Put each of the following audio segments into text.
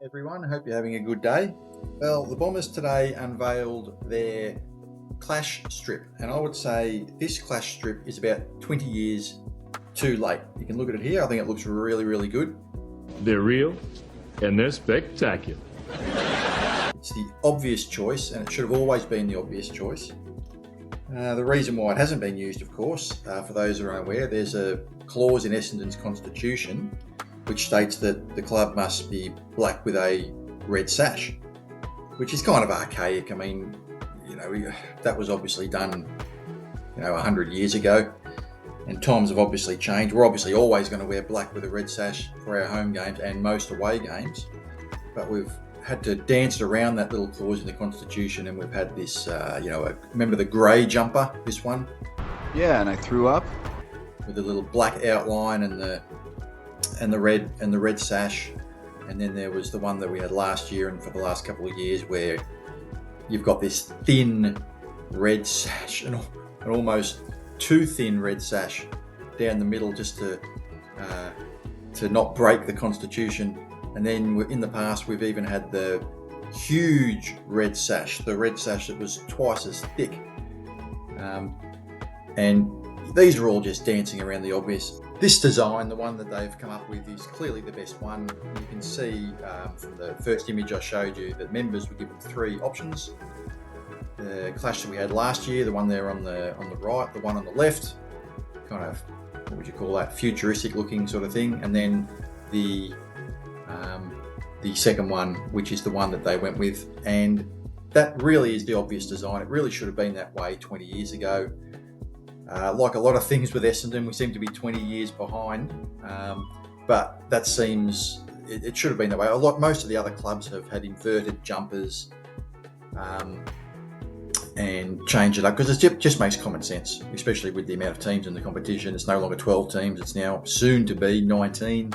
Everyone, I hope you're having a good day. Well, the Bombers today unveiled their clash strip, and I would say this clash strip is about 20 years too late. You can look at it here. I think it looks really, really good. They're real and they're spectacular. It's the obvious choice, and it should have always been the obvious choice. The reason why it hasn't been used, of course, for those who are unaware, there's a clause in Essendon's constitution which states that the club must be black with a red sash, which is kind of archaic. I mean, that was obviously done, 100 years ago, and times have obviously changed. We're obviously always going to wear black with a red sash for our home games and most away games, but we've had to dance around that little clause in the constitution, and we've had this, remember the grey jumper, this one? Yeah, and I threw up with a little black outline and the red sash, and then there was the one that we had last year and for the last couple of years where you've got this thin red sash, an almost too thin red sash down the middle, just to not break the constitution. And then in the past we've even had the huge red sash, the red sash that was twice as thick, and these are all just dancing around the obvious. This design, the one that they've come up with, is clearly the best one. You can see from the first image I showed you that members were given 3 options. The clash that we had last year, the one there on the right, the one on the left, kind of, what would you call that, futuristic looking sort of thing, and then the second one, which is the one that they went with, and that really is the obvious design. It really should have been that way 20 years ago. Like a lot of things with Essendon, we seem to be 20 years behind, but that seems, it should have been that way. Most of the other clubs have had inverted jumpers and change it up, because it just makes common sense, especially with the amount of teams in the competition. It's no longer 12 teams, it's now soon to be 19.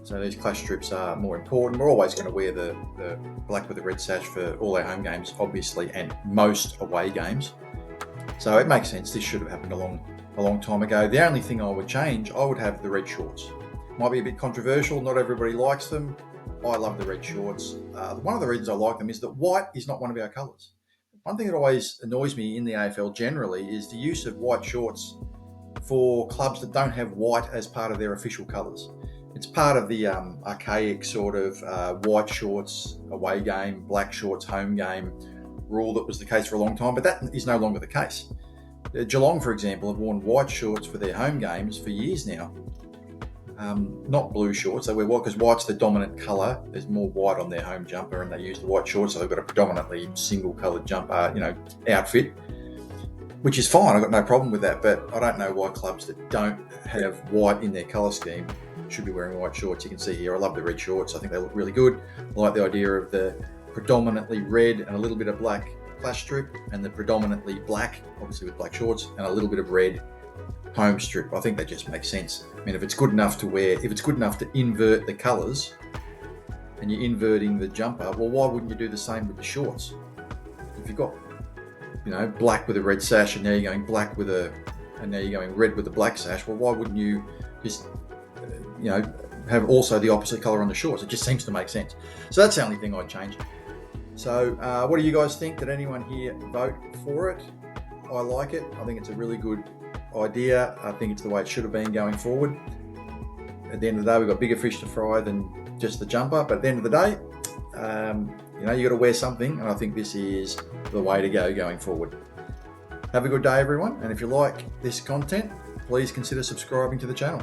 So these clash strips are more important. We're always going to wear the black with the red sash for all our home games, obviously, and most away games. So it makes sense. This should have happened a long time ago. The only thing I would change, I would have the red shorts. Might be a bit controversial. Not everybody likes them. I love the red shorts. One of the reasons I like them is that white is not one of our colours. One thing that always annoys me in the AFL generally is the use of white shorts for clubs that don't have white as part of their official colours. It's part of the archaic sort of white shorts away game, black shorts home game rule that was the case for a long time, but that is no longer the case. Geelong, for example, have worn white shorts for their home games for years now. Not blue shorts. They wear white because white's the dominant colour. There's more white on their home jumper, and they use the white shorts, so they've got a predominantly single-coloured jumper, outfit, which is fine. I've got no problem with that, but I don't know why clubs that don't have white in their colour scheme should be wearing white shorts. You can see here, I love the red shorts. I think they look really good. I like the idea of the predominantly red and a little bit of black clash strip, and the predominantly black, obviously with black shorts, and a little bit of red home strip. I think that just makes sense. I mean, if it's good enough to invert the colours, and you're inverting the jumper, well, why wouldn't you do the same with the shorts? If you've got, black with a red sash, and now you're going black with and now you're going red with a black sash, well, why wouldn't you just, have also the opposite colour on the shorts? It just seems to make sense. So that's the only thing I'd change. So what do you guys think? Did anyone here vote for it? I like it. I think it's a really good idea. I think it's the way it should have been going forward. At the end of the day, we've got bigger fish to fry than just the jumper, but at the end of the day, you got to wear something, and I think this is the way to go going forward. Have a good day, everyone, and if you like this content, please consider subscribing to the channel.